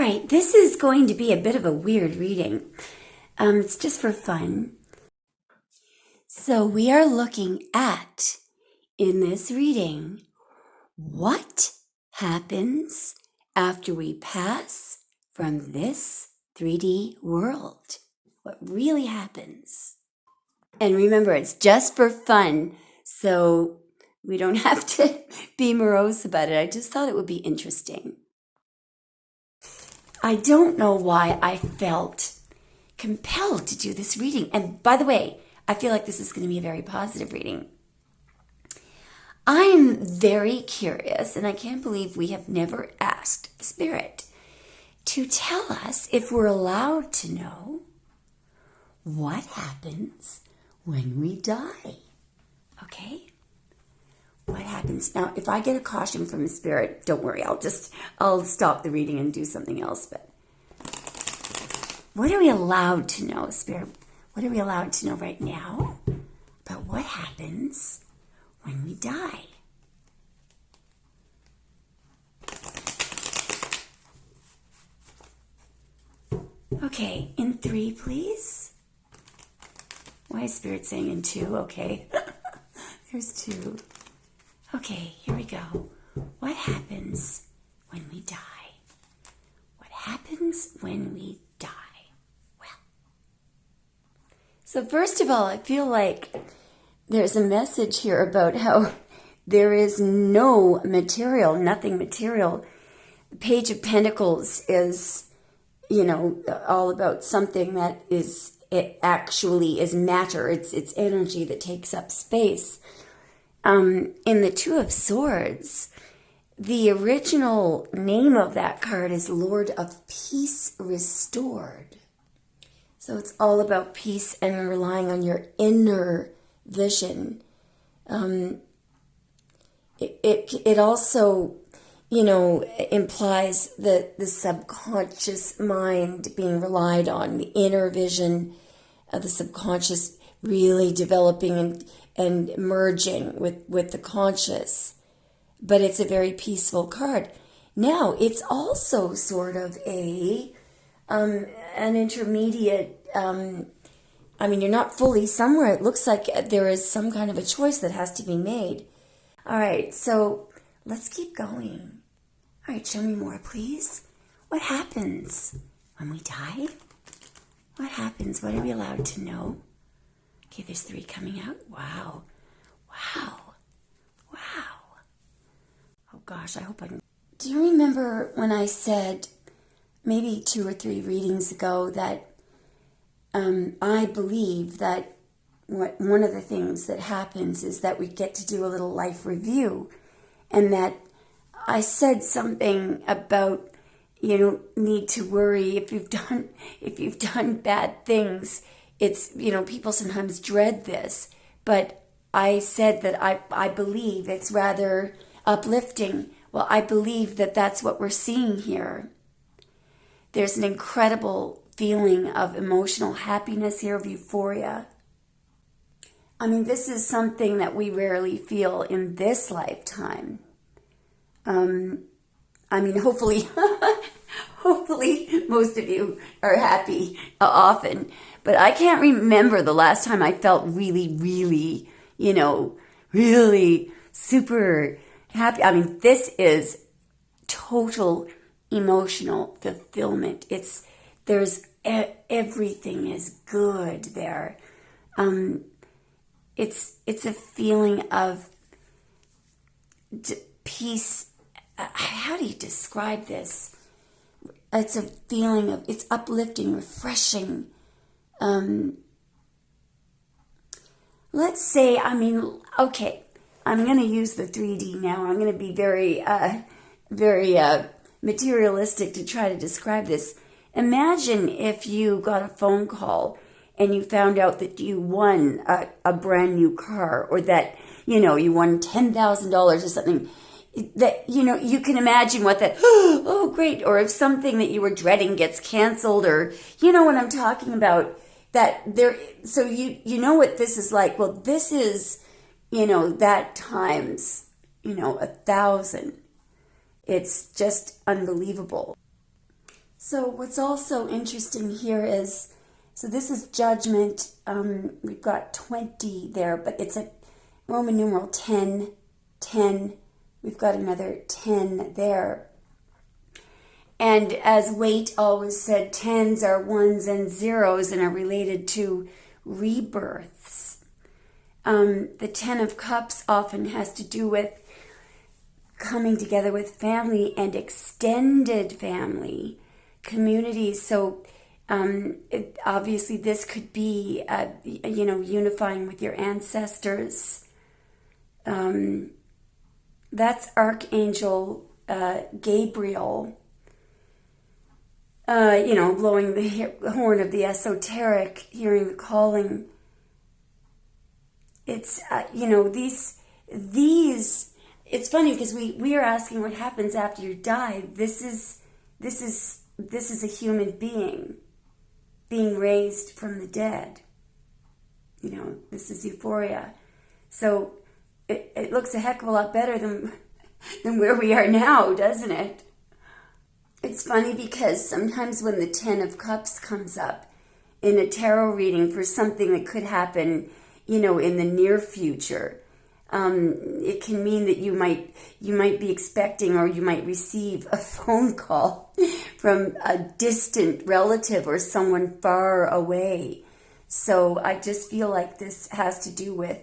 right, this is going to be a bit of a weird reading. It's just for fun. So we are looking at, in this reading, what happens after we pass from this 3D world. What really happens. And remember, it's just for fun, so we don't have to be morose about it. I just thought it would be interesting. I don't know why I felt compelled to do this reading. And by the way, I feel like this is going to be a very positive reading. I'm very curious, and I can't believe we have never asked Spirit to tell us if we're allowed to know what happens when we die. Okay? What happens? Now, if I get a caution from Spirit, don't worry, I'll stop the reading and do something else. But what are we allowed to know, Spirit? What are we allowed to know right now about what happens when we die? Okay, in 3, please. Why is Spirit saying in 2? Okay, there's 2. Okay, here we go. What happens when we die? What happens when we die? Well, so first of all, I feel like there's a message here about how there is no material, nothing material. The Page of Pentacles is, all about something that it actually is matter. It's energy that takes up space. In the 2 of Swords, the original name of that card is Lord of Peace Restored. So it's all about peace and relying on your inner vision. It also, implies the subconscious mind being relied on, the inner vision of the subconscious really developing and merging with the conscious. But it's a very peaceful card. Now, it's also sort of an intermediate, you're not fully somewhere. It looks like there is some kind of a choice that has to be made. All right, so let's keep going. All right, show me more, please. What happens when we die? What happens? What are we allowed to know? Okay, there's 3 coming out. Wow. Oh gosh, I hope I can. Do you remember when I said maybe 2 or 3 readings ago that I believe that one of the things that happens is that we get to do a little life review, and that I said something about you don't need to worry if you've done bad things. It's, people sometimes dread this, but I said that I believe it's rather uplifting. Well, I believe that that's what we're seeing here. There's an incredible feeling of emotional happiness here, of euphoria. This is something that we rarely feel in this lifetime. Hopefully, hopefully most of you are happy often, but I can't remember the last time I felt really, really, really super happy. This is total emotional fulfillment. Everything is good there. It's a feeling of peace. How do you describe this? It's a feeling of, it's uplifting, refreshing. Let's say, okay, I'm going to use the 3D now. I'm going to be very materialistic to try to describe this. Imagine if you got a phone call and you found out that you won a brand new car, or that, you won $10,000 or something. That, you can imagine what that, oh, great. Or if something that you were dreading gets canceled, or, what I'm talking about, that there, so you know what this is like. Well, this is, that times, 1,000. It's just unbelievable. So what's also interesting here is, so this is judgment. We've got 20 there, but it's a Roman numeral 10, 10. We've got another 10 there. And as Waite always said, 10s are 1s and 0s and are related to rebirths. The 10 of Cups often has to do with coming together with family and extended family communities. So obviously this could be, unifying with your ancestors. That's Archangel Gabriel, blowing the horn of the esoteric, hearing the calling. It's, these, it's funny because we are asking what happens after you die. This is a human being raised from the dead. This is euphoria. So it looks a heck of a lot better than where we are now, doesn't it? It's funny because sometimes when the 10 of Cups comes up in a tarot reading for something that could happen, in the near future, it can mean that you might be expecting, or you might receive a phone call from a distant relative or someone far away. So I just feel like this has to do with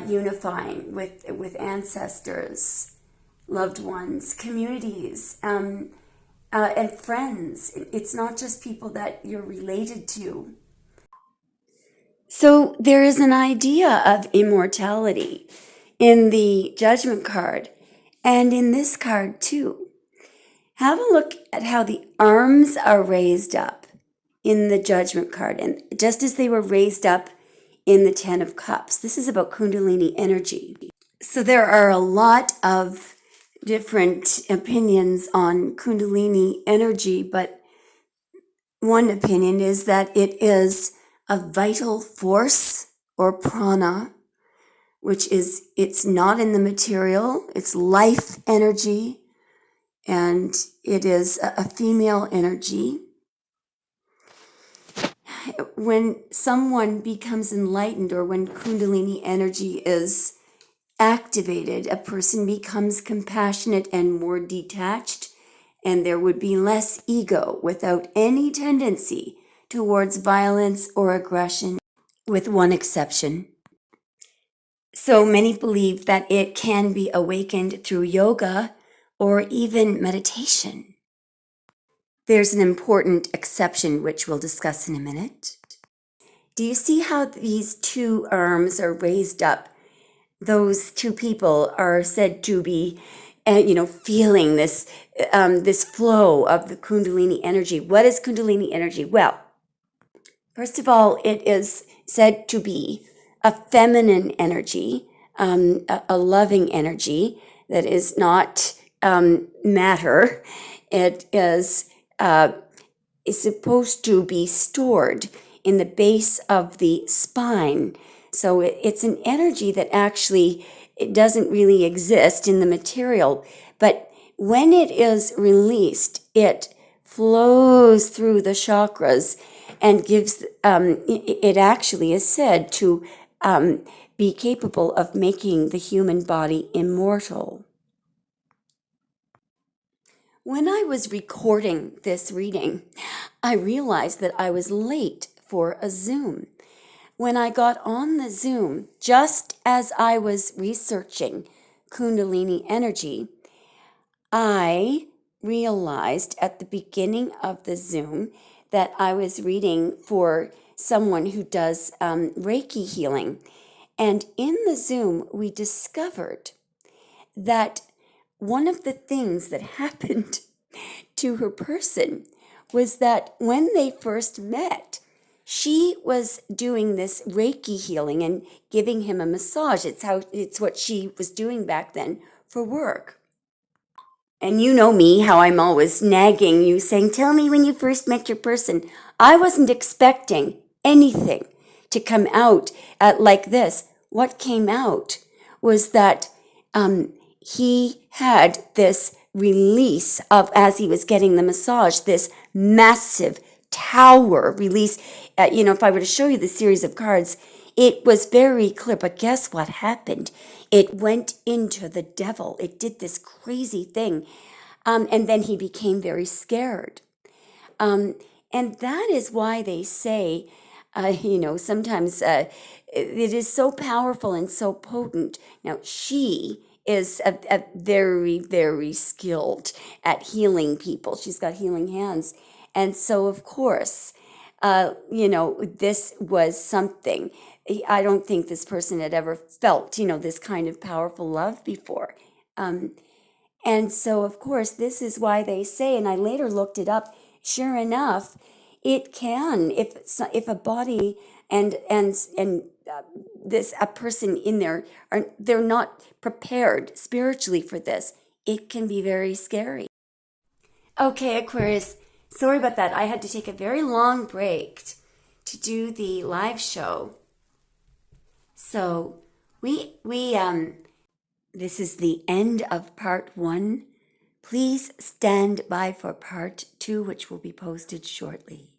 unifying with ancestors, loved ones, communities, and friends. It's not just people that you're related to. So there is an idea of immortality in the Judgment card and in this card too. Have a look at how the arms are raised up in the Judgment card, and just as they were raised up in the 10 of Cups. This is about Kundalini energy. So there are a lot of different opinions on Kundalini energy, but one opinion is that it is a vital force, or prana, it's not in the material, it's life energy, and it is a female energy. When someone becomes enlightened, or when Kundalini energy is activated, a person becomes compassionate and more detached, and there would be less ego without any tendency towards violence or aggression, with one exception. So many believe that it can be awakened through yoga or even meditation. There's an important exception, which we'll discuss in a minute. Do you see how these two arms are raised up? Those two people are said to be, feeling this flow of the Kundalini energy. What is Kundalini energy? Well, first of all, it is said to be a feminine energy, a loving energy that is not matter. It is supposed to be stored in the base of the spine. So it's an energy that actually, it doesn't really exist in the material, but when it is released, it flows through the chakras and gives, it actually is said to be capable of making the human body immortal. When I was recording this reading, I realized that I was late for a Zoom. When I got on the Zoom, just as I was researching Kundalini energy, I realized at the beginning of the Zoom that I was reading for someone who does Reiki healing. And in the Zoom, we discovered that one of the things that happened to her person was that when they first met, she was doing this Reiki healing and giving him a massage. It's what she was doing back then for work. And you know me, how I'm always nagging you, saying, tell me when you first met your person. I wasn't expecting anything to come out like this. What came out was that he had this release of, as he was getting the massage, this massive tower release. If I were to show you the series of cards, it was very clear. But guess what happened? It went into the devil. It did this crazy thing. And then he became very scared. And that is why they say, sometimes it is so powerful and so potent. Now, she is a very, very skilled at healing people. She's got healing hands. And so, of course, this was something. I don't think this person had ever felt, this kind of powerful love before. And so, of course, this is why they say, and I later looked it up, sure enough, it can, if a body and a person in there, they're not prepared spiritually for this, it can be very scary. Okay, Aquarius, sorry about that. I had to take a very long break to do the live show. So this is the end of part 1. Please stand by for part 2, which will be posted shortly.